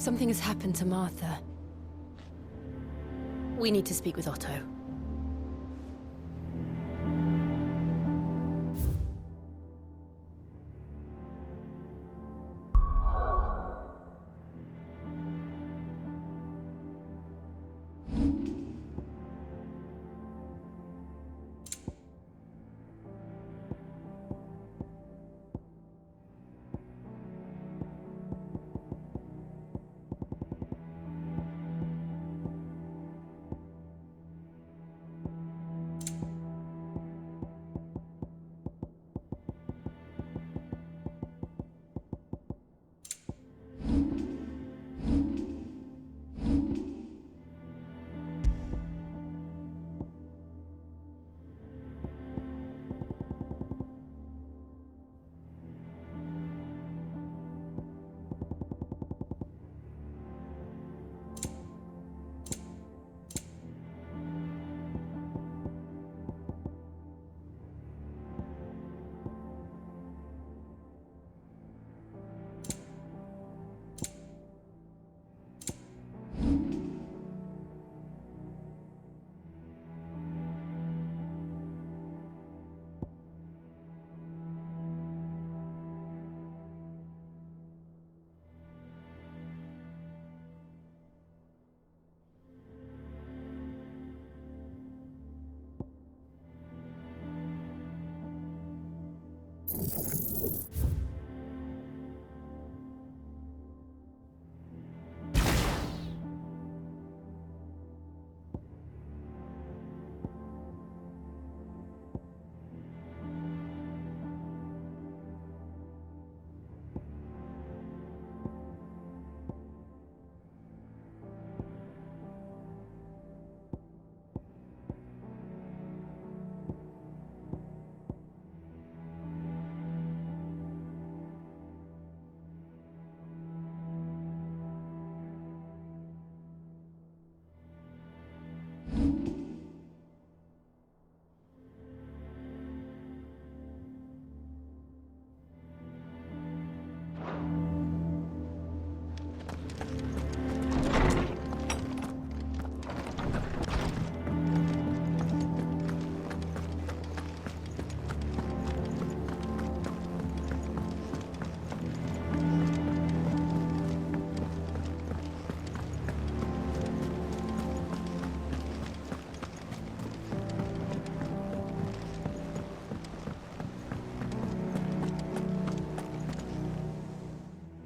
Something has happened to Martha. We need to speak with Otto.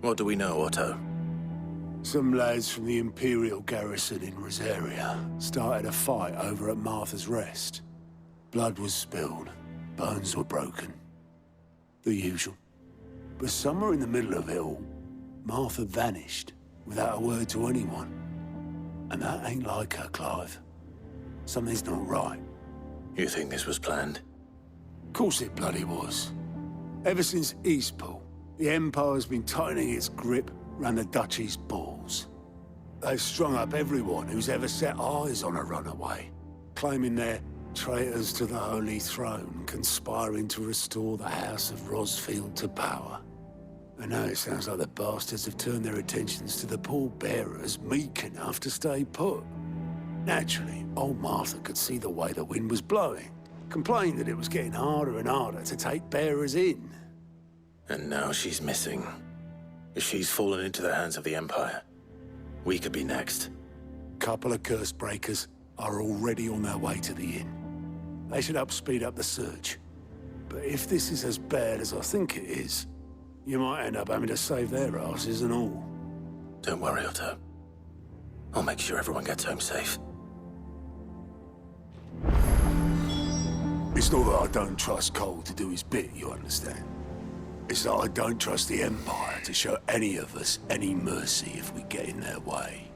What do we know, Otto? Some lads from the Imperial garrison in Rosaria started a fight over at Martha's Rest. Blood was spilled, bones were broken. The usual. But somewhere in the middle of it all, Martha vanished without a word to anyone. And that ain't like her, Clive. Something's not right. You think this was planned? Of course it bloody was. Ever since Eastpool, the Empire's been tightening its grip round the Duchy's balls. They've strung up everyone who's ever set eyes on a runaway, claiming they're traitors to the Holy Throne, conspiring to restore the House of Rosfield to power. And now it sounds like the bastards have turned their attentions to the pallbearers meek enough to stay put. Naturally, old Martha could see the way the wind was blowing, complained that it was getting harder and harder to take bearers in. And now she's missing. If she's fallen into the hands of the Empire, we could be next. Couple of curse breakers are already on their way to the inn. They should help speed up the search. But if this is as bad as I think it is, you might end up having to save their asses and all. Don't worry, Otto. I'll make sure everyone gets home safe. It's not that I don't trust Cole to do his bit, you understand? It's that I don't trust the Empire to show any of us any mercy if we get in their way.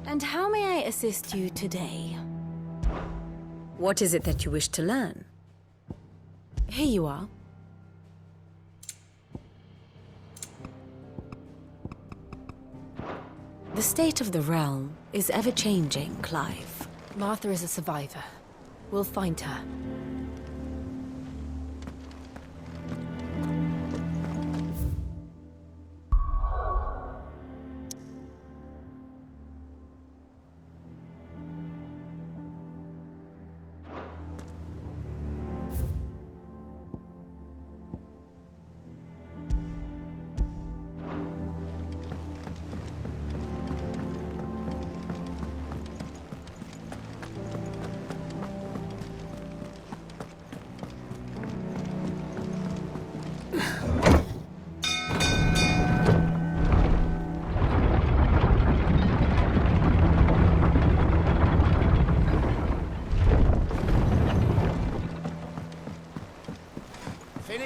And how may I assist you today? What is it that you wish to learn? Here you are. The state of the realm is ever-changing, Clive. Martha is a survivor. We'll find her.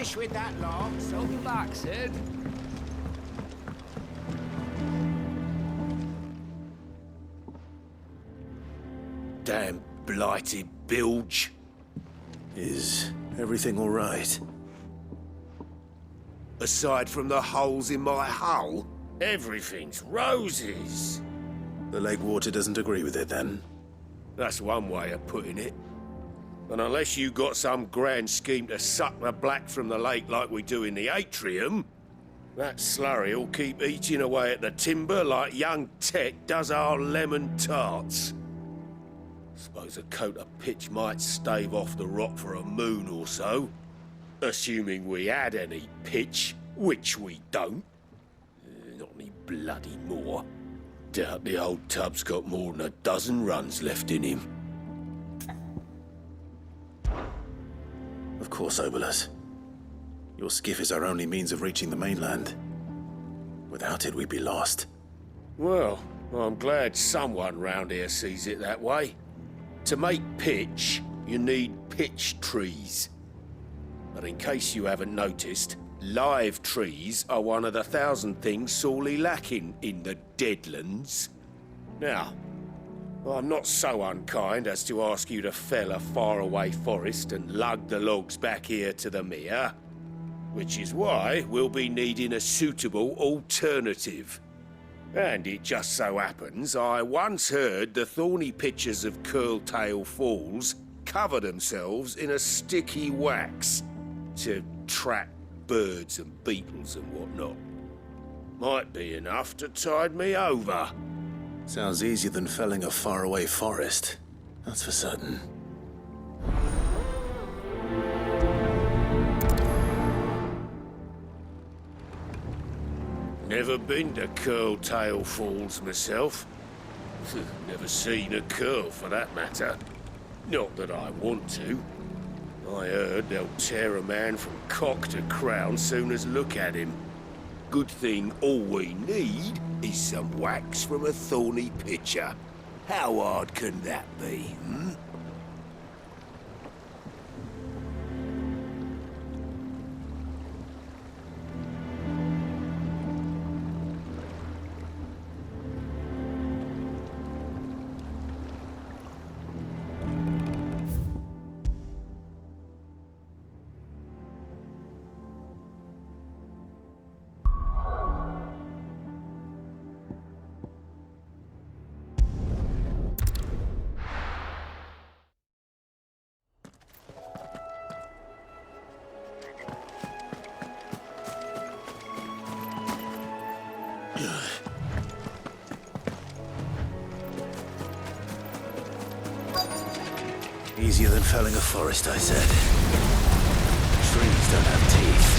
fish with that lot. Welcome back, Sid. Damn blighted bilge. Is everything all right? Aside from the holes in my hull, everything's roses. The lake water doesn't agree with it, then? That's one way of putting it. And unless you got some grand scheme to suck the black from the lake like we do in the atrium, that slurry'll keep eating away at the timber like young Tech does our lemon tarts. Suppose a coat of pitch might stave off the rot for a moon or so. Assuming we had any pitch, which we don't. Not any bloody more. Doubt the old tub's got more than a dozen runs left in him. Of course, Obolus. Your skiff is our only means of reaching the mainland. Without it, we'd be lost. Well, I'm glad someone round here sees it that way. To make pitch, you need pitch trees. But in case you haven't noticed, live trees are one of the 1,000 things sorely lacking in the Deadlands. Now, I'm not so unkind as to ask you to fell a faraway forest and lug the logs back here to the mere, which is why we'll be needing a suitable alternative. And it just so happens I once heard the thorny pitchers of Curltail Falls cover themselves in a sticky wax to trap birds and beetles and whatnot. Might be enough to tide me over. Sounds easier than felling a faraway forest. That's for certain. Never been to Curltail Falls myself. Never seen a curl for that matter. Not that I want to. I heard they'll tear a man from cock to crown soon as look at him. Good thing all we need is some wax from a thorny pitcher. How hard can that be, hmm? Easier than felling a forest, I said. Trees don't have teeth.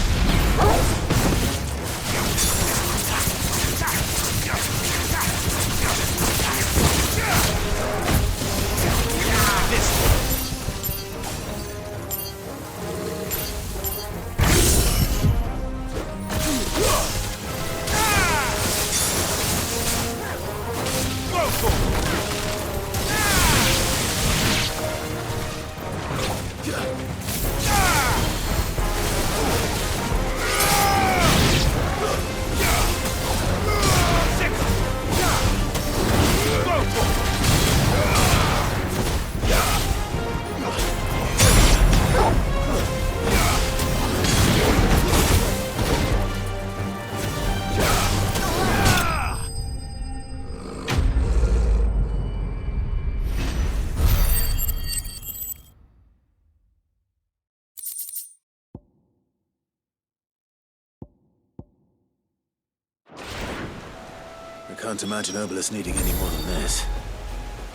I can't imagine Obolus needing any more than this.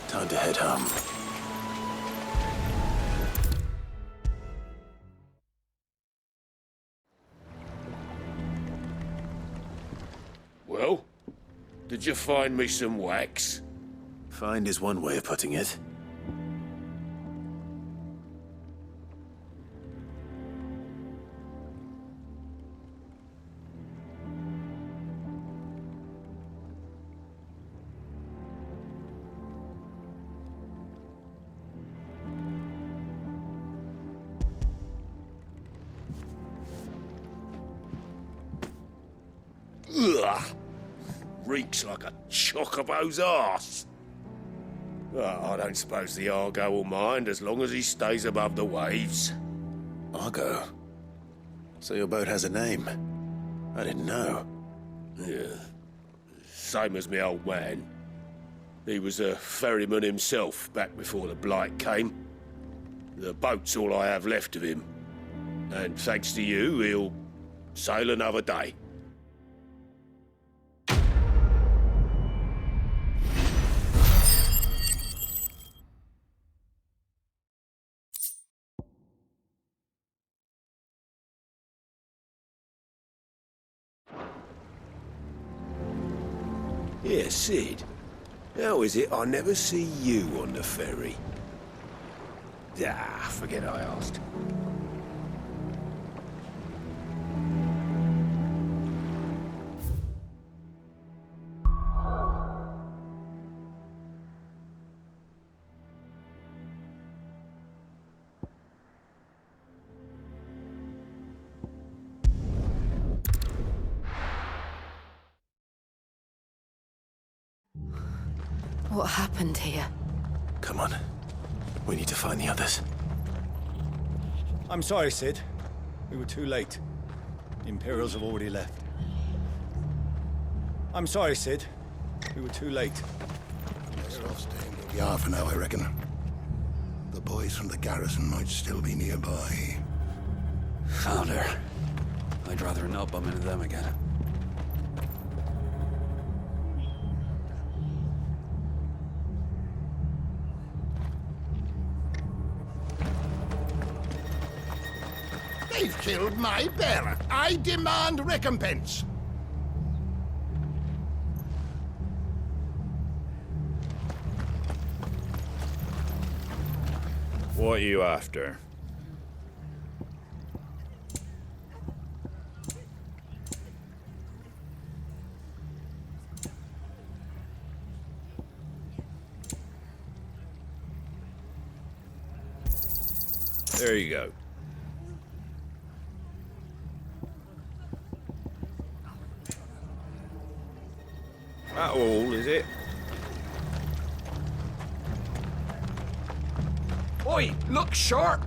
Time to head home. Well, did you find me some wax? Find is one way of putting it. Ugh. Reeks like a chocobo's arse. Well, I don't suppose the Argo will mind as long as he stays above the waves. Argo? So your boat has a name? I didn't know. Yeah. Same as me old man. He was a ferryman himself back before the Blight came. The boat's all I have left of him. And thanks to you, he'll sail another day. Yeah, Sid. How is it I never see you on the ferry? Ah, forget I asked. What happened here? Come on. We need to find the others. I'm sorry, Sid. We were too late. The Imperials have already left. I'm sorry, Sid. We were too late. Best off staying where we are for now, I reckon. The boys from the garrison might still be nearby. Founder. I'd rather not bump into them again. They've killed my bearer. I demand recompense. What are you after? There you go. That all, is it? Oi, look sharp!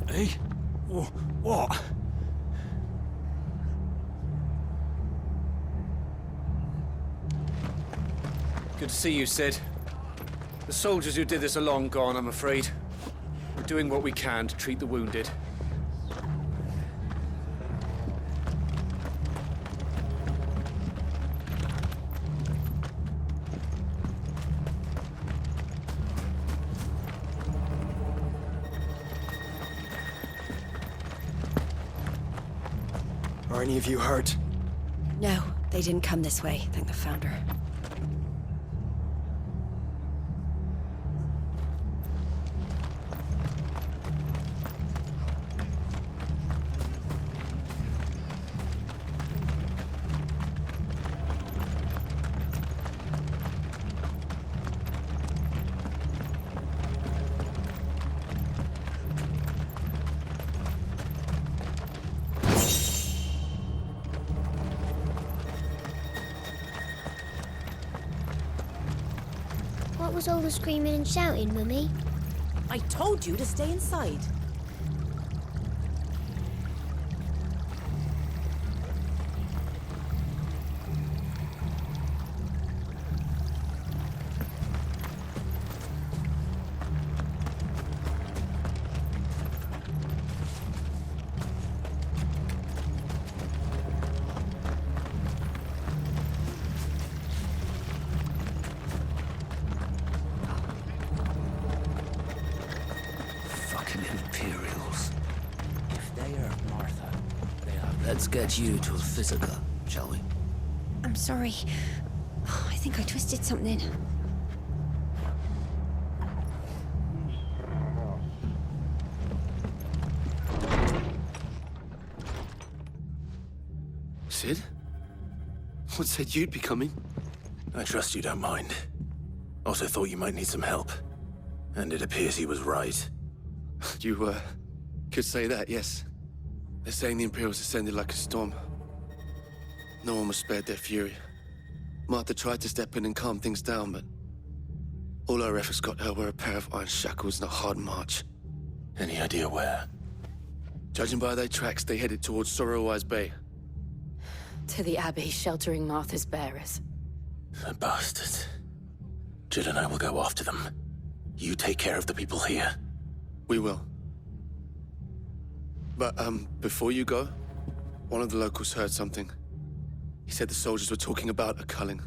Hey? What? Good to see you, Sid. The soldiers who did this are long gone, I'm afraid. We're doing what we can to treat the wounded. Are any of you hurt? No, they didn't come this way, thank the Founder. What was all the screaming and shouting, Mummy? I told you to stay inside. Imperials. If they are Martha, they are. Let's get you to a physical, shall we? I'm sorry. I think I twisted something. Sid? What said you'd be coming? I trust you don't mind. Also thought you might need some help. And it appears he was right. You, could say that, yes. They're saying the Imperials ascended like a storm. No one was spared their fury. Martha tried to step in and calm things down, but all our efforts got her were a pair of iron shackles and a hard march. Any idea where? Judging by their tracks, they headed towards Sorrowwise Bay. To the Abbey, sheltering Martha's bearers. The bastards. Jill and I will go after them. You take care of the people here. We will. But, before you go, one of the locals heard something. He said the soldiers were talking about a culling.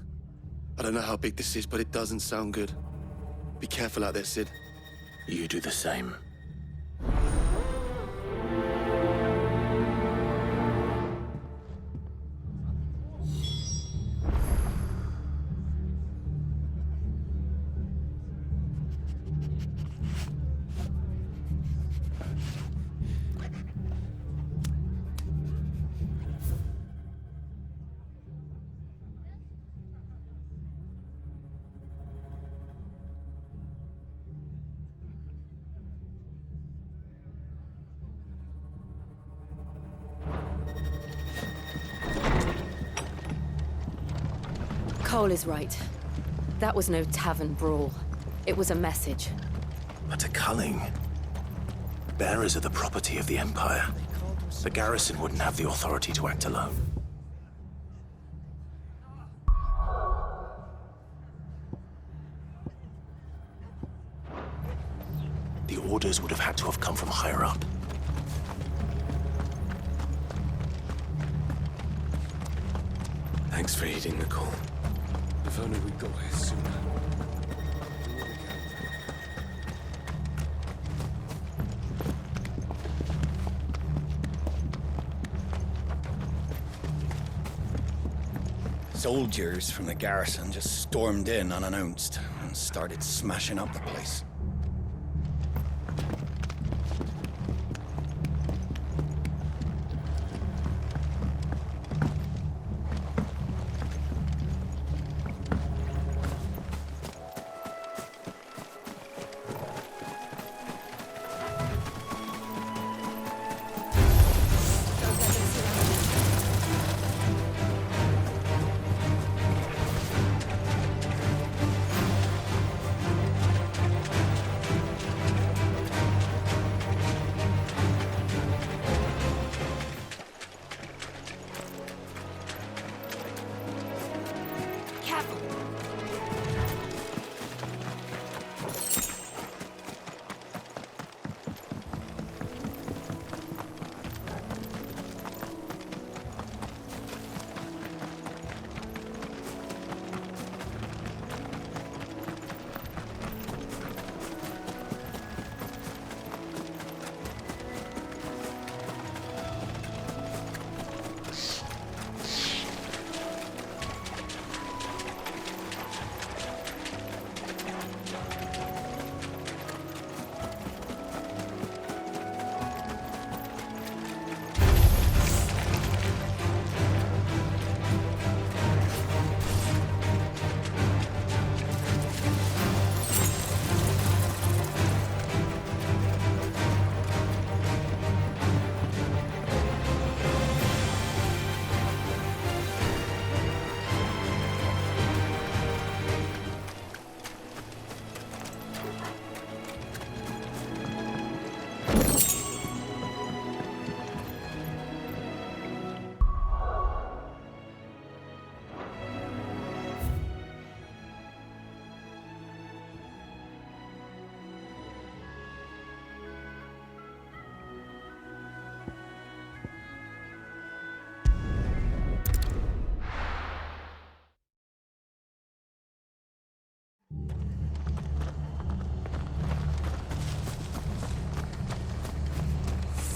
I don't know how big this is, but it doesn't sound good. Be careful out there, Sid. You do the same. Cole is right. That was no tavern brawl. It was a message. But a culling. Bearers are the property of the Empire. The garrison wouldn't have the authority to act alone. The orders would have had to have come from higher up. Thanks for heeding the call. If only we'd got here sooner. Soldiers from the garrison just stormed in unannounced and started smashing up the place.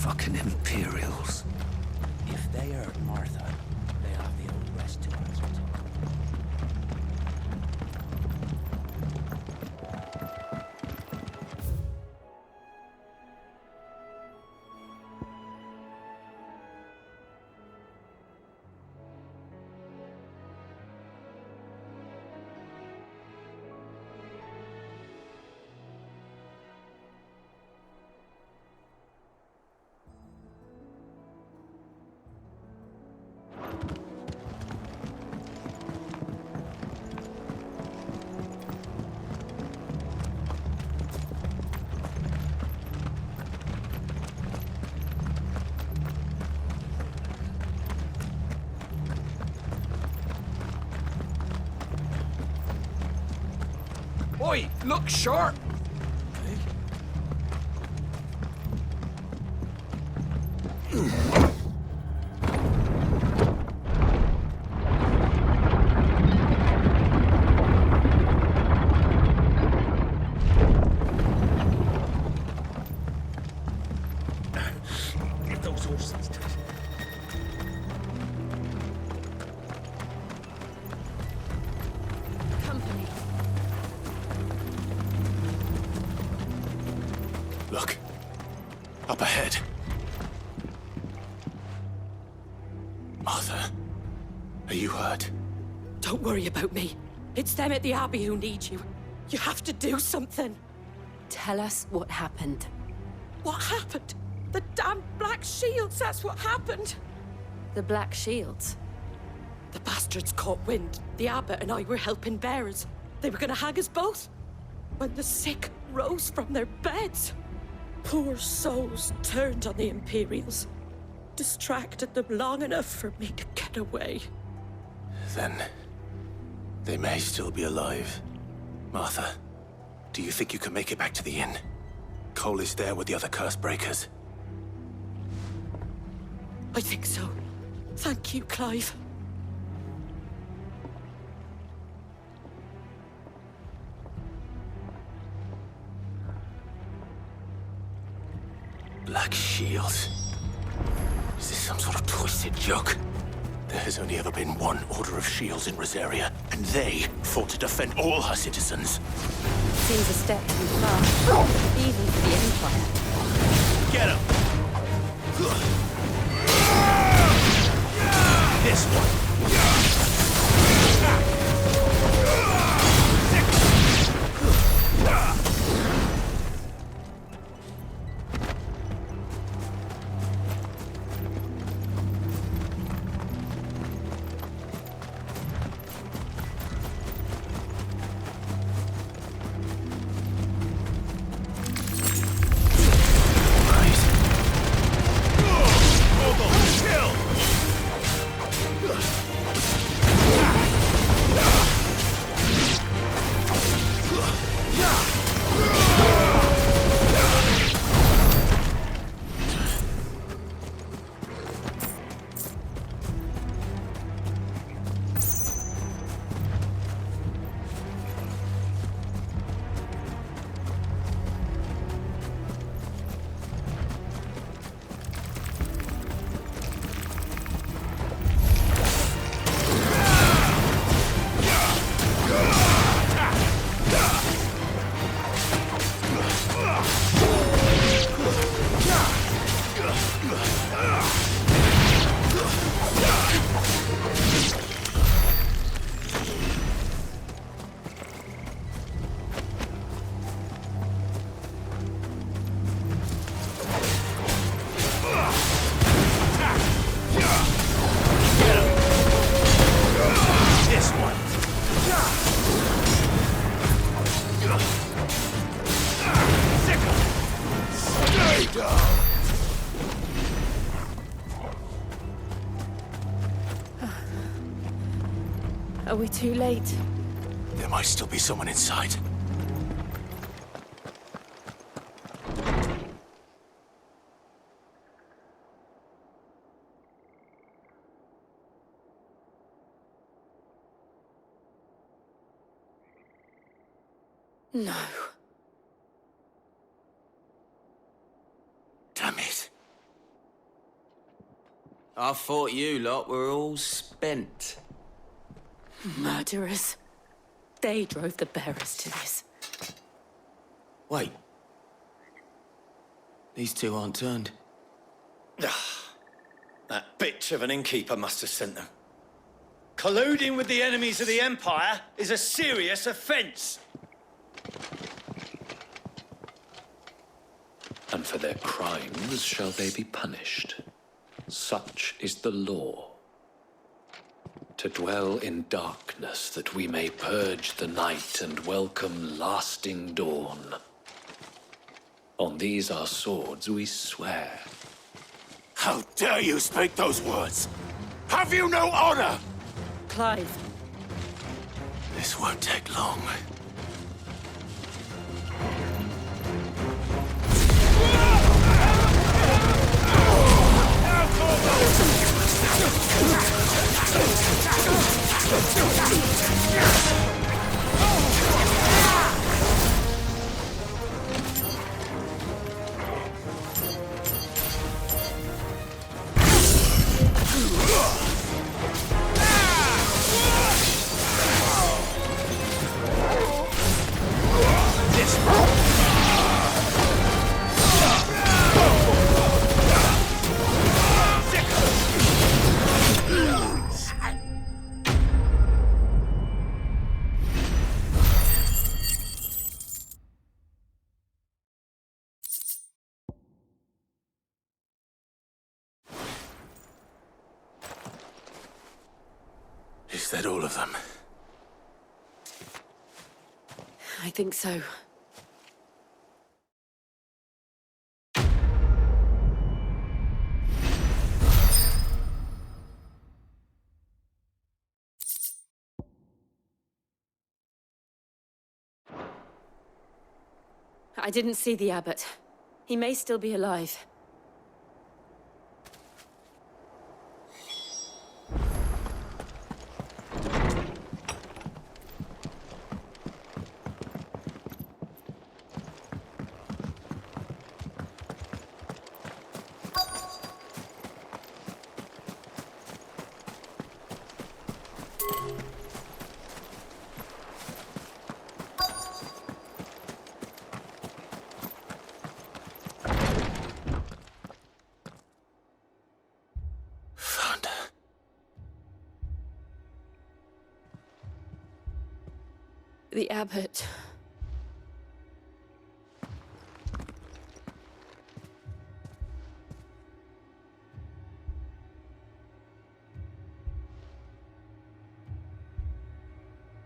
Fucking Imperials. If they are Martha, they have the old West to answer to. boy! Look sharp! Get those horses. Company. Look. Up ahead. Martha, are you hurt? Don't worry about me. It's them at the Abbey who need you. You have to do something. Tell us what happened. What happened? The damn Black Shields, that's what happened. The Black Shields? The bastards caught wind. The Abbot and I were helping bearers. They were gonna hang us both. When the sick rose from their beds. Poor souls turned on the Imperials. Distracted them long enough for me to get away. Then they may still be alive. Martha, do you think you can make it back to the inn? Cole is there with the other curse breakers. I think so. Thank you, Clive. Black Shields? Is this some sort of twisted joke? There has only ever been one Order of Shields in Rosaria, and they fought to defend all her citizens. Seems a step too far, even for the Empire. Get him! This one! Are we too late? There might still be someone inside. No. Damn it. I thought you lot were all spent. Murderers. They drove the bearers to this. Wait. These two aren't turned. That bitch of an innkeeper must have sent them. Colluding with the enemies of the Empire is a serious offense. And for their crimes shall they be punished. Such is the law. To dwell in darkness that we may purge the night and welcome lasting dawn. On these our swords we swear. How dare you speak those words? Have you no honor? Clive. This won't take long. Is that all of them? I think so. I didn't see the abbot. He may still be alive. The abbot.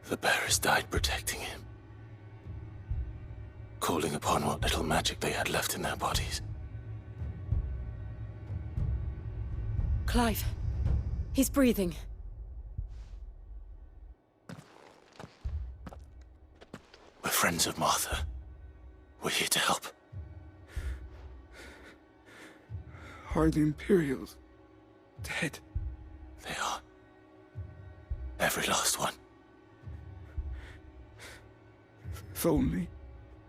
The bearers died protecting him. Calling upon what little magic they had left in their bodies. Clive. He's breathing. We're friends of Martha. We're here to help. Are the Imperials dead? They are. Every last one. If only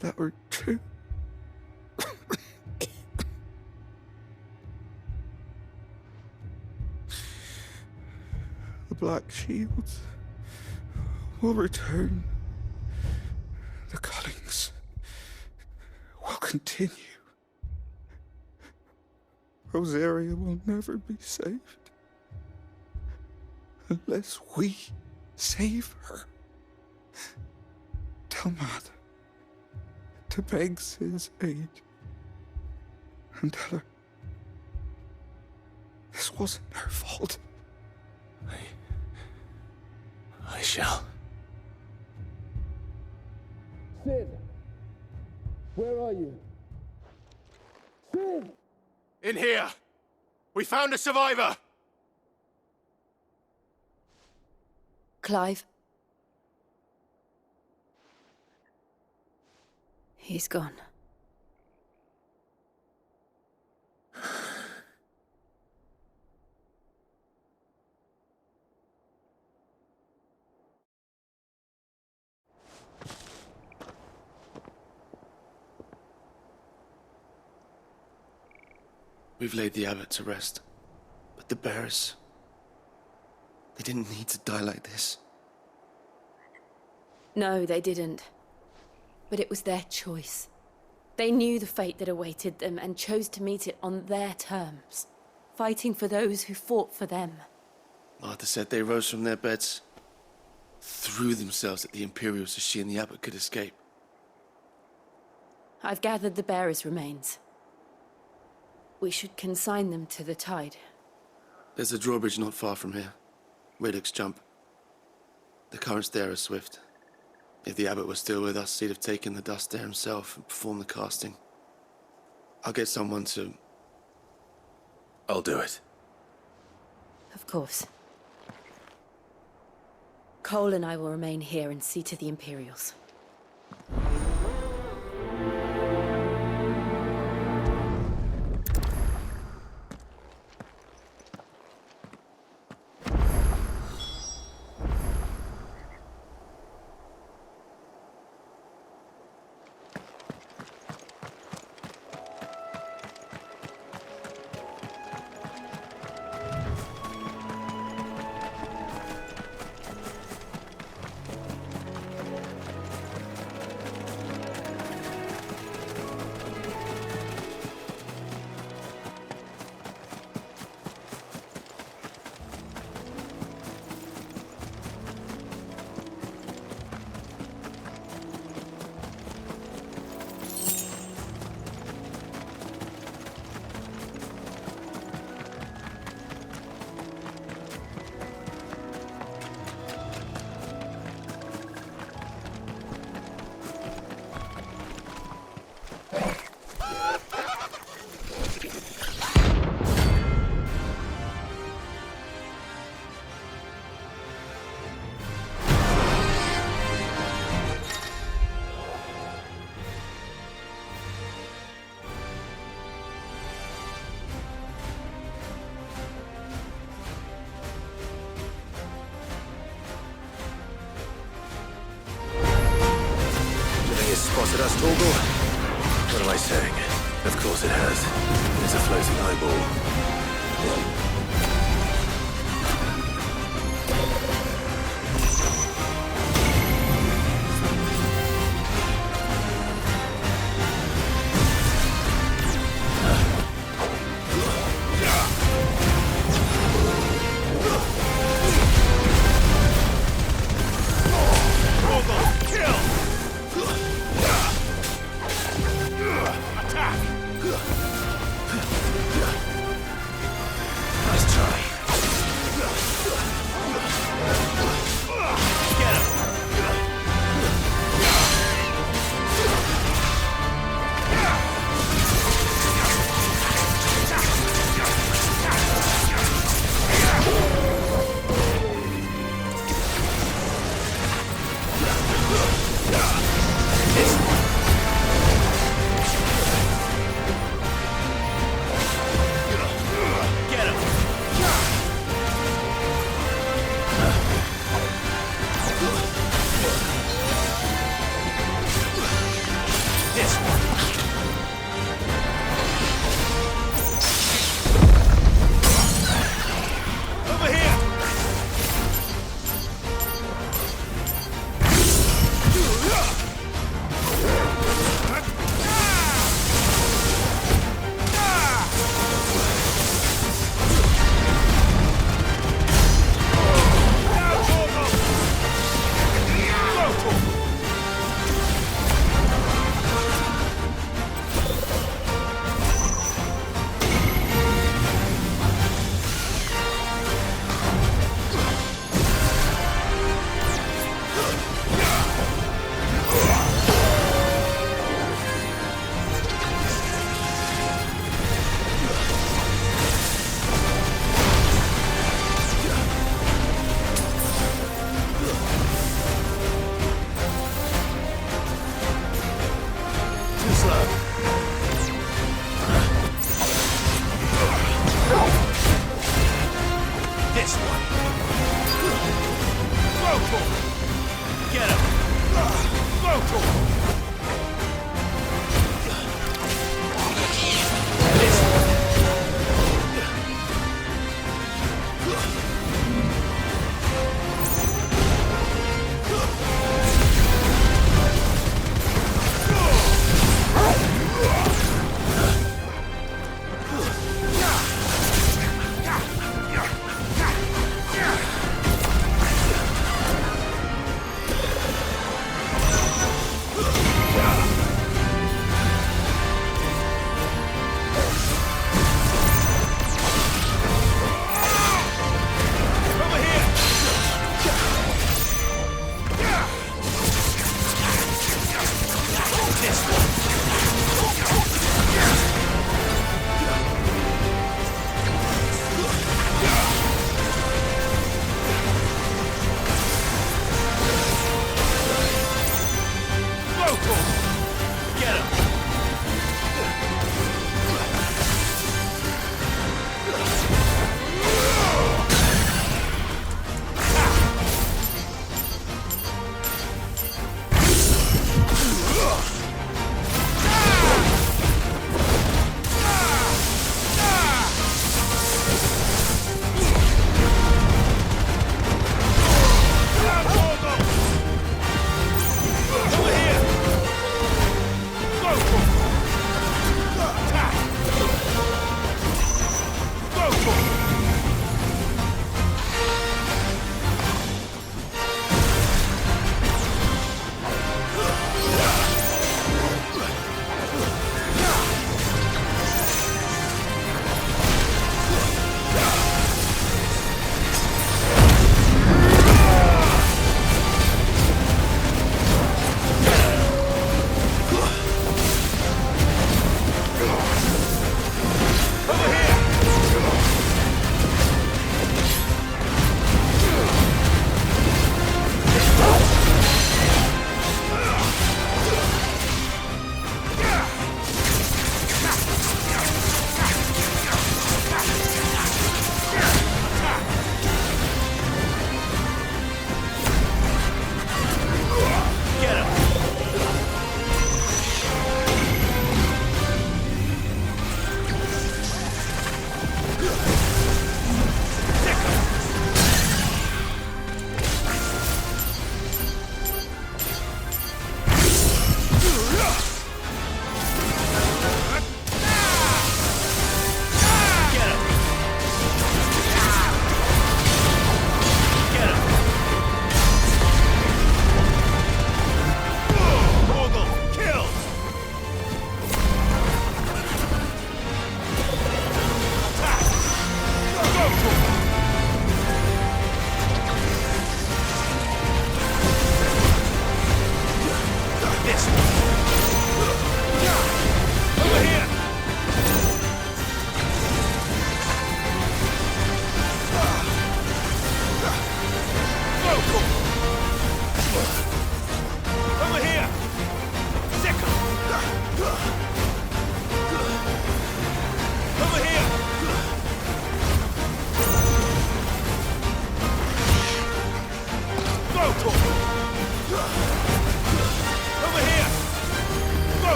that were true. The Black Shields will return. The cullings will continue. Rosaria will never be saved unless we save her. Tell Mother to beg his aid and tell her this wasn't her fault. I shall. Sid, where are you? Sid! In here! We found a survivor! Clive. He's gone. We've laid the abbot to rest. But the bearers... they didn't need to die like this. No, they didn't. But it was their choice. They knew the fate that awaited them and chose to meet it on their terms, fighting for those who fought for them. Martha said they rose from their beds, threw themselves at the Imperials so she and the abbot could escape. I've gathered the bearers' remains. We should consign them to the tide. There's a drawbridge not far from here. Radix jump. The currents there are swift. If the abbot was still with us, he'd have taken the dust there himself and performed the casting. I'll get someone to... I'll do it. Of course. Cole and I will remain here and see to the Imperials. thing. Of course it has. It's a floating eyeball.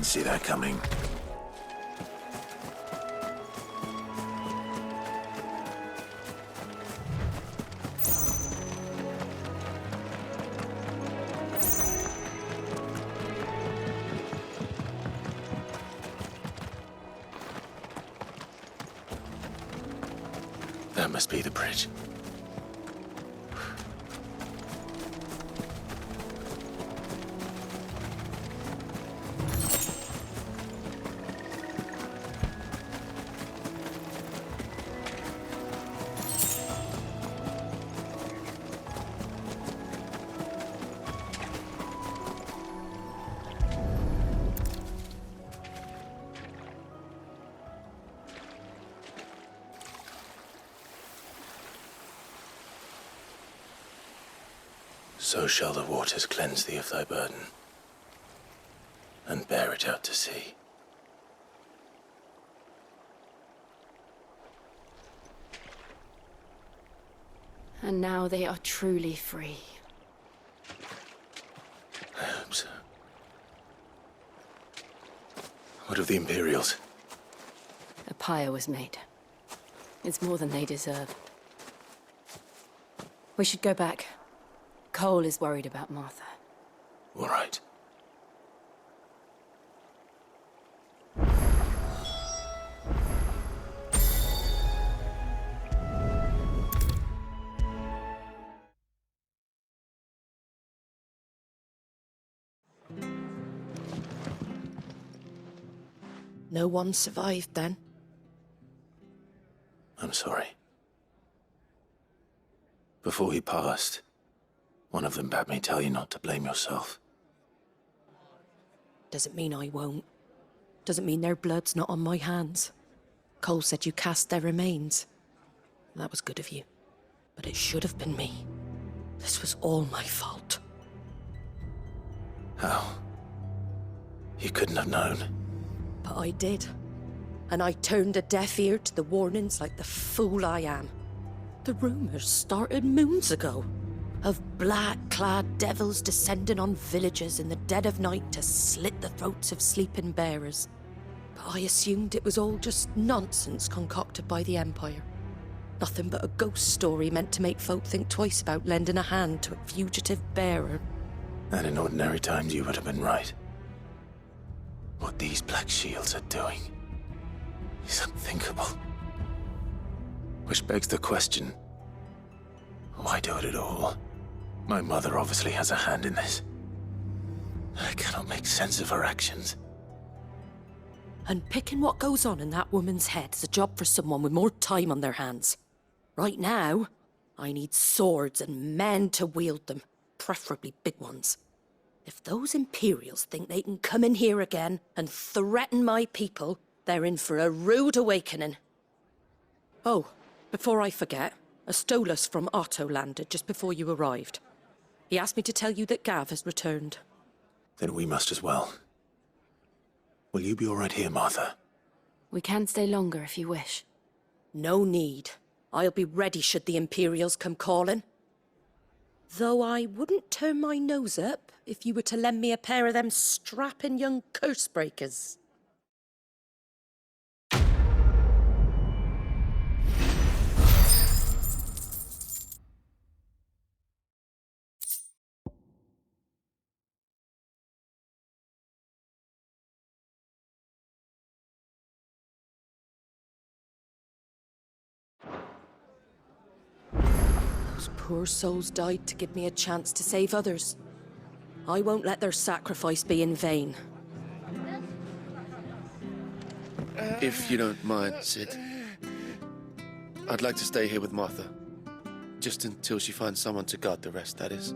Didn't see that coming. That must be the bridge. So shall the waters cleanse thee of thy burden, and bear it out to sea. And now they are truly free. I hope so. What of the Imperials? A pyre was made. It's more than they deserve. We should go back. Cole is worried about Martha. All right. No one survived then? I'm sorry. Before he passed, one of them bade me tell you not to blame yourself. Doesn't mean I won't. Doesn't mean their blood's not on my hands. Cole said you cast their remains. That was good of you. But it should have been me. This was all my fault. How? You couldn't have known. But I did. And I turned a deaf ear to the warnings like the fool I am. The rumours started moons ago. Of black-clad devils descending on villages in the dead of night to slit the throats of sleeping bearers. But I assumed it was all just nonsense concocted by the Empire. Nothing but a ghost story meant to make folk think twice about lending a hand to a fugitive bearer. And in ordinary times you would have been right. What these Black Shields are doing is unthinkable. Which begs the question, why do it at all? My mother obviously has a hand in this. I cannot make sense of her actions. And picking what goes on in that woman's head is a job for someone with more time on their hands. Right now, I need swords and men to wield them, preferably big ones. If those Imperials think they can come in here again and threaten my people, they're in for a rude awakening. Oh, before I forget, a Stolas from Otto landed just before you arrived. He asked me to tell you that Gav has returned. Then we must as well. Will you be all right here, Martha? We can stay longer if you wish. No need. I'll be ready should the Imperials come calling. Though I wouldn't turn my nose up if you were to lend me a pair of them strapping young curse-breakers. Those poor souls died to give me a chance to save others. I won't let their sacrifice be in vain. If you don't mind, Sid, I'd like to stay here with Martha. Just until she finds someone to guard the rest, that is.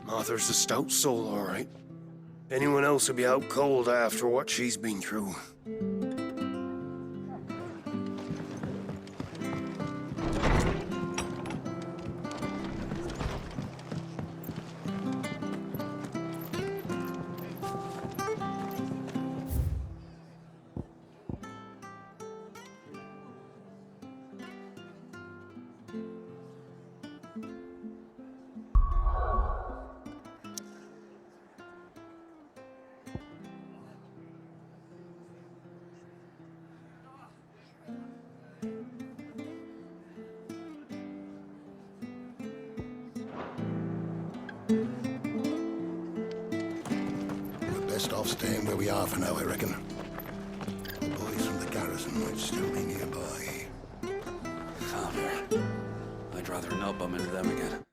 Martha's a stout soul, all right. Anyone else would be out cold after what she's been through. We're best off staying where we are for now, I reckon. The boys from the garrison might still be nearby. Founder. I'd rather not bump into them again.